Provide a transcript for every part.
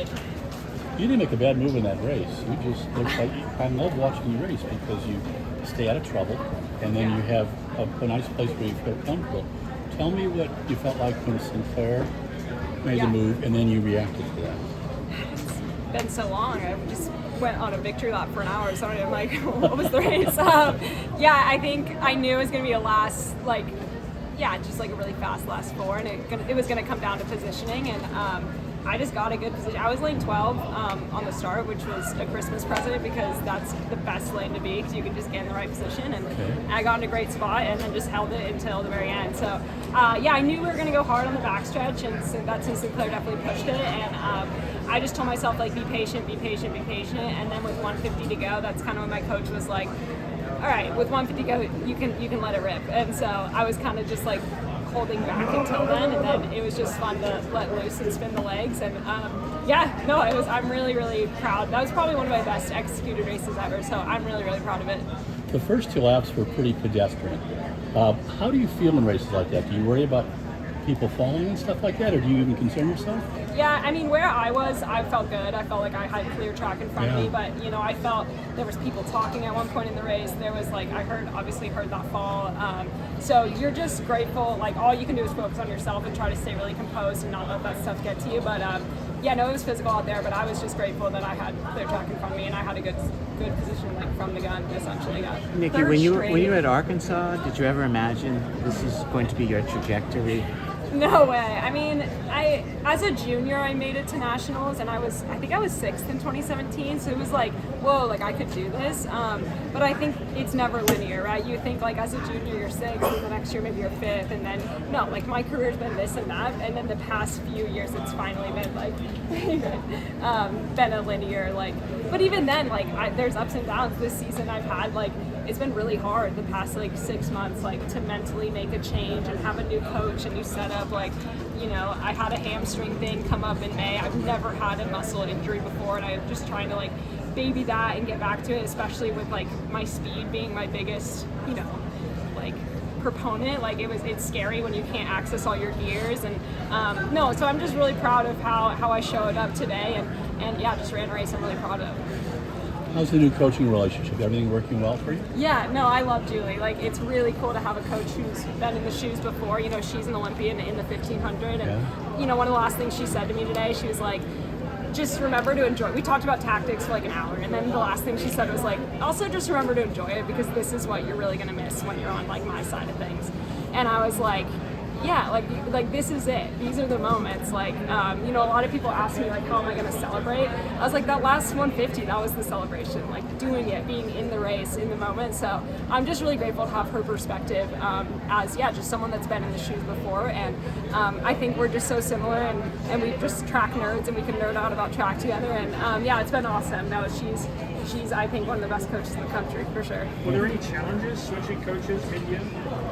You didn't make a bad move in that race. You just looked like I love watching you race because you stay out of trouble, and then you have a nice place where you feel comfortable. Tell me what you felt like when Sinclair made the move, and then you reacted to that. It's been so long. I just went on a victory lap for an hour, so I'm like, what was the race? I think I knew it was going to be a last, just like a really fast last four, and it was going to come down to positioning, and I just got a good position. I was lane 12 on the start, which was a Christmas present because that's the best lane to be because you can just get in the right position. And I got in a great spot and then just held it until the very end. So, I knew we were going to go hard on the backstretch, and Sinclair definitely pushed it. And I just told myself, be patient, be patient, be patient. And then with 150 to go, that's kind of when my coach was like, all right, with 150 to go, you can let it rip. And so I was kind of just holding back until then, and then it was just fun to let loose and spin the legs. And I'm really, really proud. That was probably one of my best executed races ever, so I'm really, really proud of it. The first two laps were pretty pedestrian. How do you feel in races like that? Do you worry about people falling and stuff like that, or do you even concern yourself? Yeah, I mean, where I was, I felt good. I felt like I had clear track in front of me, but I felt there was people talking at one point in the race. There was I obviously heard that fall. So you're just grateful. All you can do is focus on yourself and try to stay really composed and not let that stuff get to you. But it was physical out there, but I was just grateful that I had clear track in front of me and I had a good position from the gun, essentially. Yeah. Nikki, when you were at Arkansas, did you ever imagine this is going to be your trajectory? No way. I mean, as a junior, I made it to nationals, and I think I was 6th in 2017. So it was whoa, I could do this. But I think it's never linear, right? You think as a junior you're 6th, and the next year maybe you're 5th, and then no, my career's been this and that, and then the past few years it's finally been been a linear But even then, there's ups and downs. This season I've had it's been really hard the past 6 months, to mentally make a change and have a new coach, a new setup. I had a hamstring thing come up in May. I've never had a muscle injury before, and I'm just trying to baby that and get back to it, especially with my speed being my biggest, proponent. It's scary when you can't access all your gears, and so I'm just really proud of how I showed up today, and just ran a race I'm really proud of. How's the new coaching relationship? Everything working well for you? Yeah, no, I love Julie. It's really cool to have a coach who's been in the shoes before. She's an Olympian in the 1500, and one of the last things she said to me today, she was just remember to enjoy. We talked about tactics for an hour, and then the last thing she said was also just remember to enjoy it, because this is what you're really gonna miss when you're on my side of things. And I was yeah, this is it. These are the moments. A lot of people ask me how am I going to celebrate? I was that last 150, that was the celebration. Doing it, being in the race, in the moment. So I'm just really grateful to have her perspective as just someone that's been in the shoes before. And I think we're just so similar, and we just track nerds, and we can nerd out about track together. And it's been awesome. No, she's I think one of the best coaches in the country for sure. Were there any challenges switching coaches mid-year?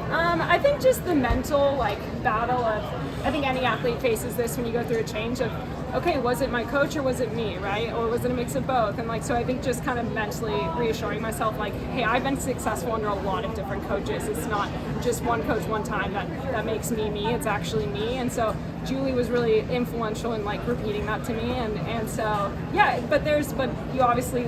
I think just the mental battle of, I think any athlete faces this when you go through a change of, okay, was it my coach or was it me, right? Or was it a mix of both? And so I think just kind of mentally reassuring myself hey, I've been successful under a lot of different coaches. It's not just one coach one time that makes me, it's actually me. And so Julie was really influential in repeating that to me. And so, but you obviously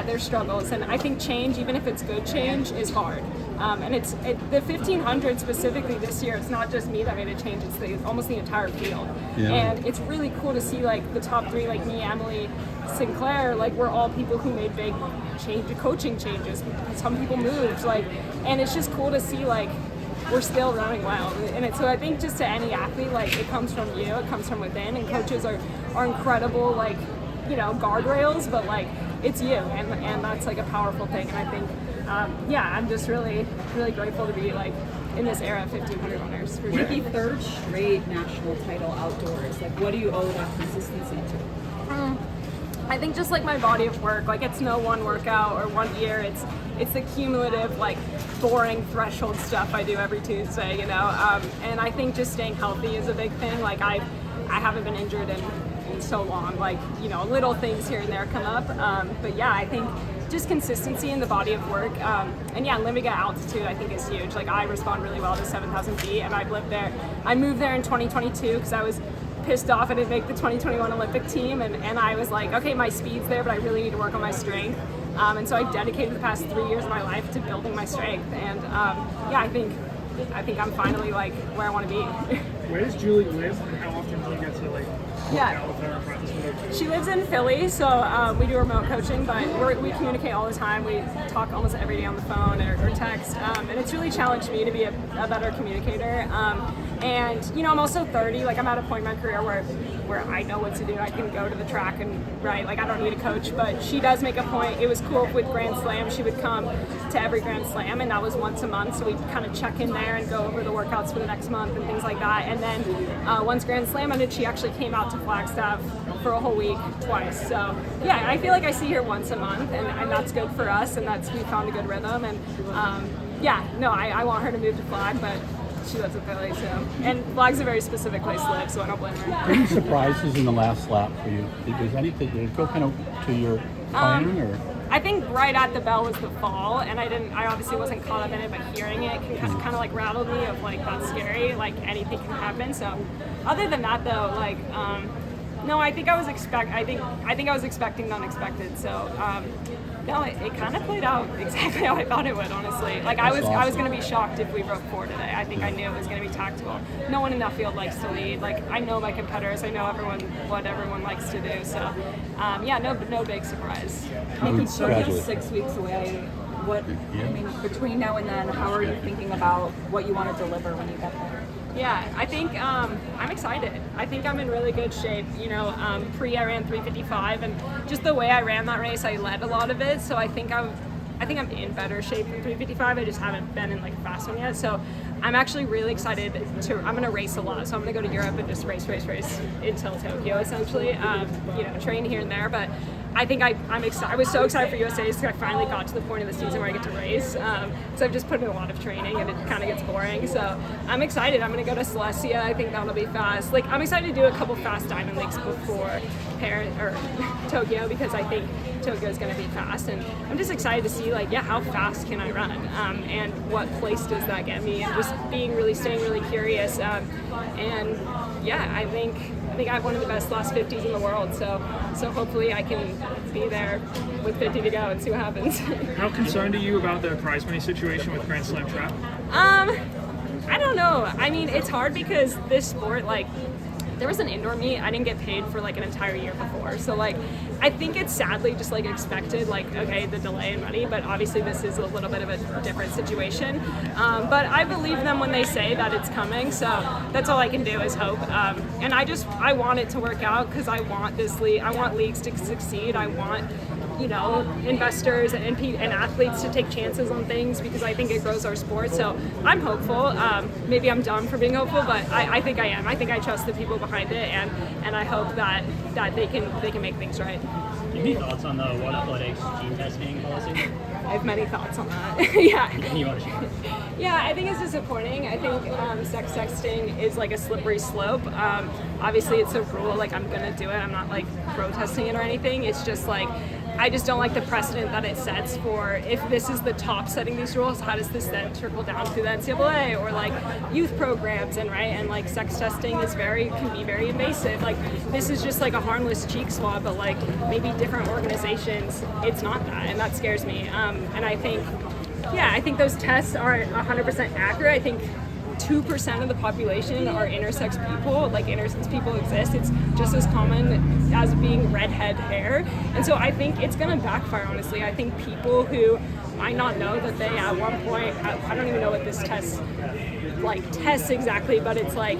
there's struggles, and I think change, even if it's good change, is hard. And the 1500 specifically this year, it's not just me that made a change, it's almost the entire field. Yeah. And it's really cool to see the top three, me, Emily, Sinclair, we're all people who made big coaching changes. Some people moved, and it's just cool to see we're still running well. And so I think just to any athlete, it comes from you, it comes from within, and coaches are incredible, guardrails, but it's you, and that's a powerful thing. And I think I'm just really, really grateful to be in this era of 1500 runners. For sure. Nikki, third straight national title outdoors. What do you owe that consistency to? I think just my body of work. It's no one workout or 1 year. It's the cumulative boring threshold stuff I do every Tuesday. And I think just staying healthy is a big thing. I haven't been injured in so long. Little things here and there come up. But I think just consistency in the body of work, and living at altitude I think is huge. I respond really well to 7,000 feet, and I've lived there. I moved there in 2022 because I was pissed off I didn't make the 2021 Olympic team, and I was like, okay, my speed's there, but I really need to work on my strength. And so I dedicated the past 3 years of my life to building my strength, and yeah, I think I'm finally like where I want to be. Where does Julie live, and how often do you get to like work out with her and practice with her? She lives in Philly, so we do remote coaching, but we communicate all the time. We talk almost every day on the phone or text, and it's really challenged me to be a better communicator. And you know, I'm also 30. Like I'm at a point in my career where I know what to do. I can go to the track and right. Like I don't need a coach. But she does make a point. It was cool with Grand Slam. She would come to every Grand Slam, and that was once a month. So we kind of check in there and go over the workouts for the next month and things like that. And then once Grand Slam ended, she actually came out to Flagstaff for a whole week twice. So yeah, I feel like I see her once a month, and that's good for us. And we found a good rhythm. And yeah, no, I want her to move to Flag, but she lives in Philly, so. And Flag's a very specific place to live, so I don't blame her. Any surprises in the last lap for you? Was anything, did it go kind of to your plan, or? I think right at the bell was the fall, and I obviously wasn't caught up in it, but hearing it kind of like rattled me of like, that's scary, like anything can happen. So other than that though, like, no, I think I was expecting the unexpected. So no, it kind of played out exactly how I thought it would, honestly. Like I was going to be shocked if we broke 4 today. I think I knew it was going to be tactical. No one in that field likes to lead. Like I know my competitors. I know what everyone likes to do. So yeah, no big surprise. Nikki, Tokyo's 6 weeks away. I mean, between now and then, how are you thinking about what you want to deliver when you get there? Yeah, I think I'm excited. I think I'm in really good shape. You know, I ran 3:55, and just the way I ran that race, I led a lot of it. So I think I'm in better shape than 3:55. I just haven't been in like a fast one yet. So I'm actually really excited I'm going to race a lot. So I'm going to go to Europe and just race until Tokyo, essentially. You know, train here and there, but I think I'm excited. I was so excited for USA's because I finally got to the point of the season where I get to race. So I've just put in a lot of training, and it kind of gets boring. So I'm excited. I'm going to go to Silesia. I think that'll be fast. Like I'm excited to do a couple fast diamond leagues before Tokyo, because I think Tokyo is going to be fast, and I'm just excited to see like, yeah, how fast can I run, and what place does that get me, and just staying really curious, and yeah, I think I have one of the best last 50s in the world, so hopefully I can be there with 50 to go and see what happens. How concerned are you about the prize money situation with Grand Slam track? I don't know. I mean, it's hard because this sport, like, there was an indoor meet, I didn't get paid for like an entire year before. So like, I think it's sadly just like expected, like, okay, the delay in money, but obviously this is a little bit of a different situation. But I believe them when they say that it's coming, so that's all I can do is hope. And I want it to work out because I want this league, I want leagues to succeed. I want, you know, investors and athletes to take chances on things because I think it grows our sport. So I'm hopeful. Maybe I'm dumb for being hopeful, but I think I am. I think I trust the people behind it, and I hope that they can make things right. Any thoughts on the What Athletics gene testing policy? I have many thoughts on that. Yeah. You want to share? Yeah, I think it's disappointing. I think sex texting is like a slippery slope. Obviously, it's a rule. Like I'm gonna do it. I'm not like protesting it or anything. It's just like, I just don't like the precedent that it sets for, if this is the top setting these rules, how does this then trickle down through the NCAA or like youth programs, and like sex testing can be very invasive. Like this is just like a harmless cheek swab, but like maybe different organizations, it's not that, and that scares me. And I think those tests are 100% accurate. I think 2% of the population are intersex people, like intersex people exist. It's just as common as being redhead hair. And so I think it's gonna backfire, honestly. I think people who might not know that they at one point, I don't even know what this test tests exactly, but it's like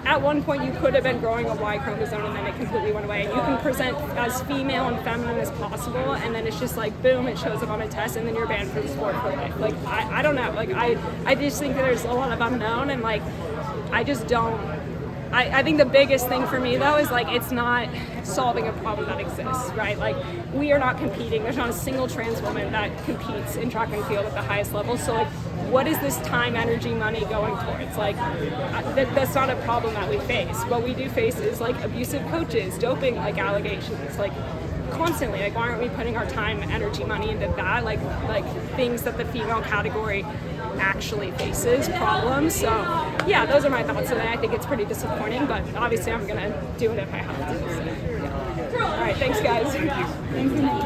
at one point you could have been growing a Y chromosome and then it completely went away. And you can present as female and feminine as possible, and then it's just like boom, it shows up on a test, and then you're banned for the sport for life. Like I don't know. Like I just think that there's a lot of unknown, and like I just don't. I think the biggest thing for me though is like it's not solving a problem that exists, right? Like we are not competing. There's not a single trans woman that competes in track and field at the highest level. So like, what is this time, energy, money going towards? Like that's not a problem that we face. What we do face is like abusive coaches, doping like allegations, like constantly. Like why aren't we putting our time, energy, money into that? Like things that the female category actually faces problems. So yeah, those are my thoughts today. I think it's pretty disappointing, but obviously I'm gonna do it if I have to. So, yeah. All right, thanks guys. Thank you.